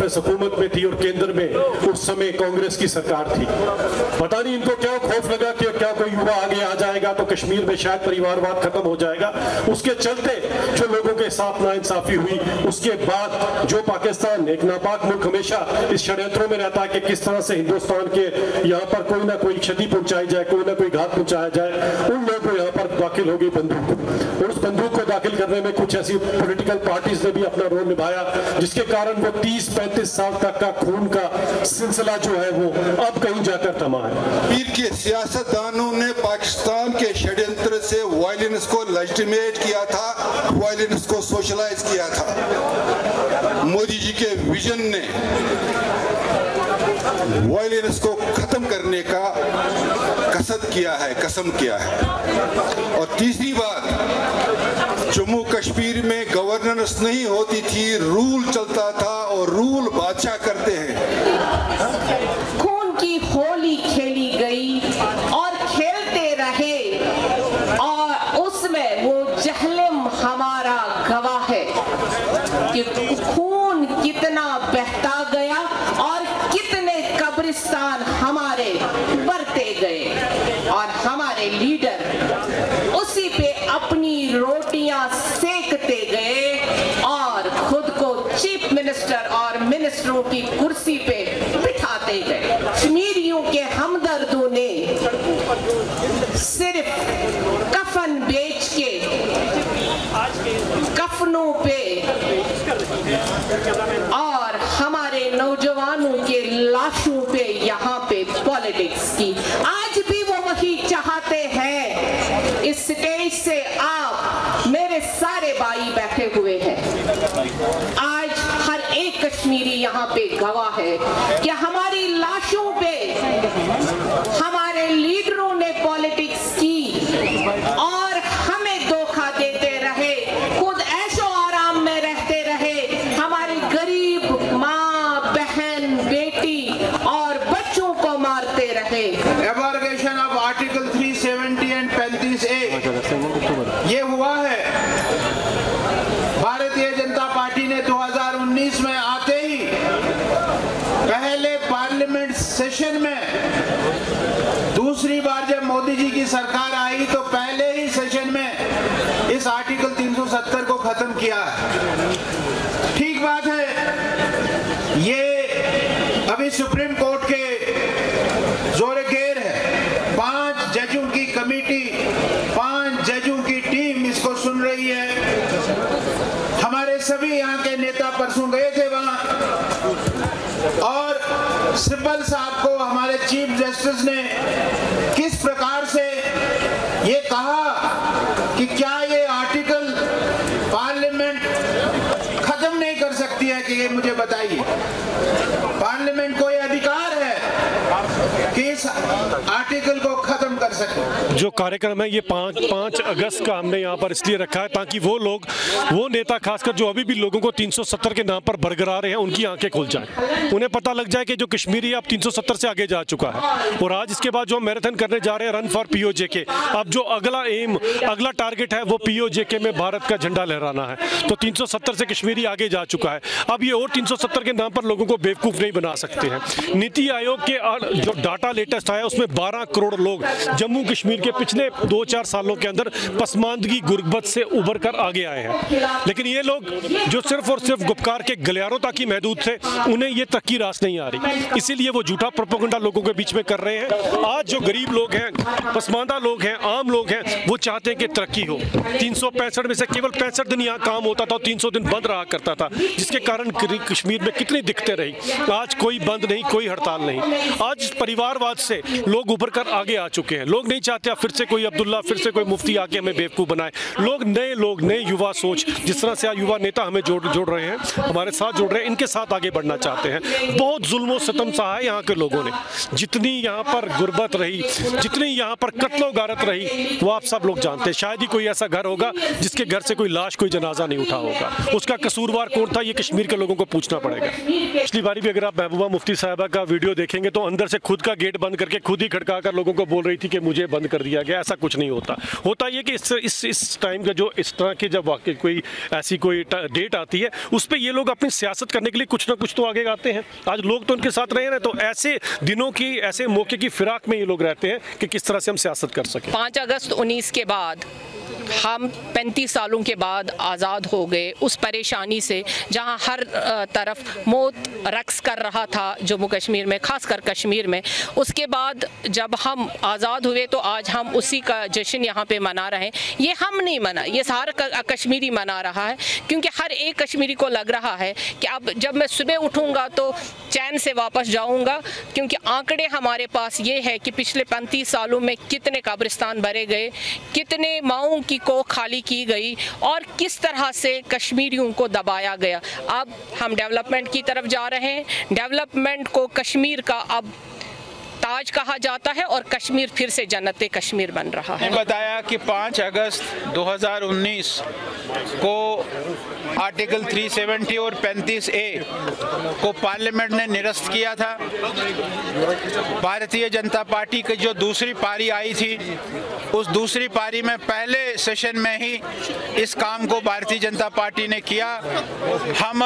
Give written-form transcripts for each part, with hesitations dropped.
कांग्रेस हुकूमत में थी और केंद्र में उस समय कांग्रेस की सरकार थी। पता नहीं इनको क्या खौफ लगा कि क्या कोई युवा आगे आ जाएगा तो कश्मीर में शायद परिवारवाद खत्म हो जाएगा। उसके चलते जो लोगों के साथ नाइंसाफी हुई, उसके बाद जो पाकिस्तान एक नापाक मुल्क हमेशा इस षड्यंत्रों में रहता है कि किस तरह से हिंदुस्तान के यहाँ पर कोई ना कोई क्षति पहुंचाई जाए, कोई ना कोई घात पहुंचाया जाए, उन लोगों को यहाँ पर दाखिल हो गई बंदूक। और उस बंदूक को दाखिल करने में कुछ ऐसी पॉलिटिकल पार्टीज ने भी अपना रोल निभाया, जिसके कारण वो 30-35 साल तक का खून का सिलसिला जो है वो अब कहीं जाकर थमा है। कश्मीर के सियासतदानों ने पाकिस्तान के षड्यंत्र से वायलेंस को लेजिटिमेट किया था, वायलेंस को सोशलाइज किया था। मोदी जी के विजन ने वायलेंस को खत्म करने का कसम किया है। और तीसरी बात, जम्मू कश्मीर में गवर्नेंस नहीं होती थी, रूल चलता था और रूल बादशाह करते हैं। खून की होली खेली गई और खेलते रहे और उसमें वो जहलम हमारा गवाह है कि खून कितना बहता गया और कितने कब्रिस्तान हमारे बढ़ते गए और हमारे लीडर उसी पे अपनी रोटियां सेकते गए और खुद को चीफ मिनिस्टर और मिनिस्टरों की कुर्सी पे बिठाते गए। कश्मीरियों के हमदर्दों ने सिर्फ कफन बेच के कफनों पे और हमारे नौजवानों के लाशों पे यहाँ पे पॉलिटिक्स की। आज भी वो वही चाहते हैं। इस स्टेज से आप मेरे सारे भाई बैठे हुए हैं, आज हर एक कश्मीरी यहाँ पे गवाह है कि हमारी लाशों पे हमारे लीडरों ने पॉलिटिक्स की और हमें धोखा देते रहे, खुद ऐशो आराम में रहते रहे, हमारी गरीब माँ बहन बेटी और बच्चों को मारते रहे। एबॉर्गेशन ऑफ आर्टिकल 370 एंड 35A ये हुआ है। भारतीय जनता पार्टी ने 2019 में आते ही पहले पार्लियामेंट सेशन में, दूसरी बार जब मोदी जी की सरकार आई तो पहले ही सेशन में इस आर्टिकल 370 को खत्म किया है। ठीक बात है, ये अभी सुप्रीम कोर्ट के जोर घेर है। 5 जजों की कमेटी, 5 जजों की टीम इसको सुन रही है। हमारे सभी यहाँ के नेता परसों गए थे वहां और सिब्बल साहब को हमारे चीफ जस्टिस ने किस प्रकार से ये कहा कि क्या ये आर्टिकल पार्लियामेंट खत्म नहीं कर सकती है, कि ये मुझे बताइए। पार्लियामेंट को ये अधिकार है कि इस आर्टिकल को खत्म कर सके। जो कार्यक्रम है ये 5 अगस्त का हमने यहाँ पर इसलिए रखा है ताकि वो लोग, वो नेता खासकर जो अभी भी लोगों को 370 के नाम पर बरगरा रहे हैं, उनकी आंखें खुल जाएं, उन्हें पता लग जाए कि जो कश्मीरी अब 370 से आगे जा चुका है। और आज इसके बाद जो हम मैराथन करने जा रहे हैं, रन फॉर POJK, अब जो अगला एम, अगला टारगेट है वो POJK में भारत का झंडा लहराना है। तो 370 से कश्मीरी आगे जा चुका है। अब ये और 370 के नाम पर लोगों को बेवकूफ़ नहीं बना सकते हैं। नीति आयोग के जो डाटा लेटेस्ट आया उसमें 12 करोड़ लोग जम्मू कश्मीर के पिछले 2-4 सालों के अंदर पसमानदगी गुर्बत से उभर कर आगे आए हैं। लेकिन ये लोग जो सिर्फ और सिर्फ गुपकार के गलियारों तक ही महदूद थे, उन्हें ये तक की रास नहीं आ रही, इसीलिए वो झूठा प्रोपेगेंडा लोगों के बीच में कर रहे हैं। आज जो गरीब लोग हैं, पसमानदा लोग हैं, आम लोग हैं, वो चाहते हैं कि तरक्की हो। 365 में से केवल 65 दिन यहाँ काम होता था और 300 दिन बंद रहा करता था, जिसके कारण कश्मीर में कितनी दिक्कतें रही। आज कोई बंद नहीं, कोई हड़ताल नहीं। आज परिवारवाद से लोग उभर कर आगे आ चुके हैं। लोग नहीं चाहते फिर से कोई अब्दुल्ला, फिर से कोई मुफ्ती आके हमें बेवकूफ़ बनाए। लोग, नए युवा सोच, जिस तरह से युवा नेता हमें जोड़ रहे हैं, हमारे साथ जोड़ रहे हैं, इनके साथ आगे बढ़ना चाहते हैं। बहुत जुल्म और सितम सहा है यहाँ के लोगों ने। जितनी यहाँ पर गुर्बत रही, जितनी यहाँ पर कत्लो गारत रही, वो आप सब लोग जानते हैं। शायद ही कोई ऐसा घर होगा जिसके घर से कोई लाश, कोई जनाजा नहीं उठा होगा। उसका कसूरवार कौन था, ये कश्मीर के लोगों को पूछना पड़ेगा। पिछली बारी भी अगर आप महबूबा मुफ्ती साहिबा का वीडियो देखेंगे तो अंदर से खुद का गेट बंद करके खुद ही खड़का कर लोगों को बोल रही थी कि मुझे बंद कर दिया गया। ऐसा कुछ नहीं होता। होता ये कि इस टाइम का जो इस तरह के जब वाकई कोई ऐसी कोई डेट आती है उस पर ये लोग अपनी सियासत करने के लिए कुछ ना कुछ तो आगे आते हैं। आज लोग तो उनके साथ रहे हैं, तो ऐसे दिनों की ऐसे मौके की फिराक में ये लोग रहते हैं कि किस तरह से हम सियासत कर सकें। 5 अगस्त 19 के बाद हम 35 सालों के बाद आज़ाद हो गए उस परेशानी से, जहां हर तरफ मौत रक्स कर रहा था जम्मू कश्मीर में, खासकर कश्मीर में। उसके बाद जब हम आज़ाद हुए तो आज हम उसी का जश्न यहाँ पे मना रहे हैं। ये हम नहीं मना, ये सारा कश्मीरी मना रहा है, क्योंकि हर एक कश्मीरी को लग रहा है कि अब जब मैं सुबह उठूँगा तो चैन से वापस जाऊँगा, क्योंकि आंकड़े हमारे पास ये है कि पिछले 35 सालों में कितने कब्रिस्तान भरे गए, कितने माओं की को खाली की गई और किस तरह से कश्मीरियों को दबाया गया। अब हम डेवलपमेंट की तरफ जा रहे हैं। डेवलपमेंट को कश्मीर का अब ताज कहा जाता है और कश्मीर फिर से जन्नत कश्मीर बन रहा है। बताया कि 5 अगस्त 2019 को आर्टिकल 370 और 35A को पार्लियामेंट ने निरस्त किया था। भारतीय जनता पार्टी की जो दूसरी पारी आई थी, उस दूसरी पारी में पहले सेशन में ही इस काम को भारतीय जनता पार्टी ने किया। हम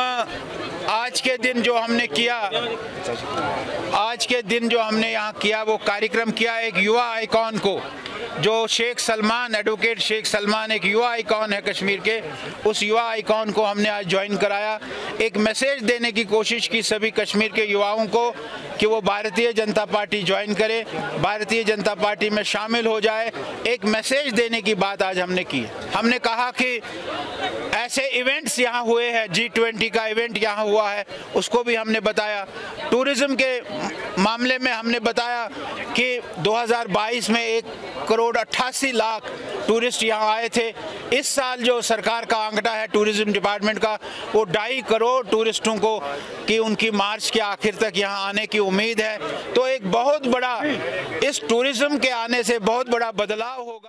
आज के दिन जो हमने किया, आज के दिन जो हमने यहाँ किया वो कार्यक्रम किया एक युवा आइकॉन को, जो शेख सलमान, एडवोकेट शेख सलमान एक युवा आइकॉन है कश्मीर के, उस युवा आइकॉन को हमने आज ज्वाइन कराया। एक मैसेज देने की कोशिश की सभी कश्मीर के युवाओं को कि वो भारतीय जनता पार्टी ज्वाइन करे, भारतीय जनता पार्टी में शामिल हो जाए। एक मैसेज देने की बात आज हमने की। हमने कहा कि ऐसे इवेंट्स यहाँ हुए हैं, G20 का इवेंट यहाँ हुआ है, उसको भी हमने बताया। टूरिज्म के मामले में हमने बताया कि 2022 में 1,88,00,000 टूरिस्ट यहाँ आए थे। इस साल जो सरकार का आंकड़ा है टूरिज्म डिपार्टमेंट का, वो 2.5 करोड़ टूरिस्टों को कि उनकी मार्च के आखिर तक यहाँ आने की उम्मीद है। तो एक बहुत बड़ा, इस टूरिज्म के आने से बहुत बड़ा बदलाव होगा।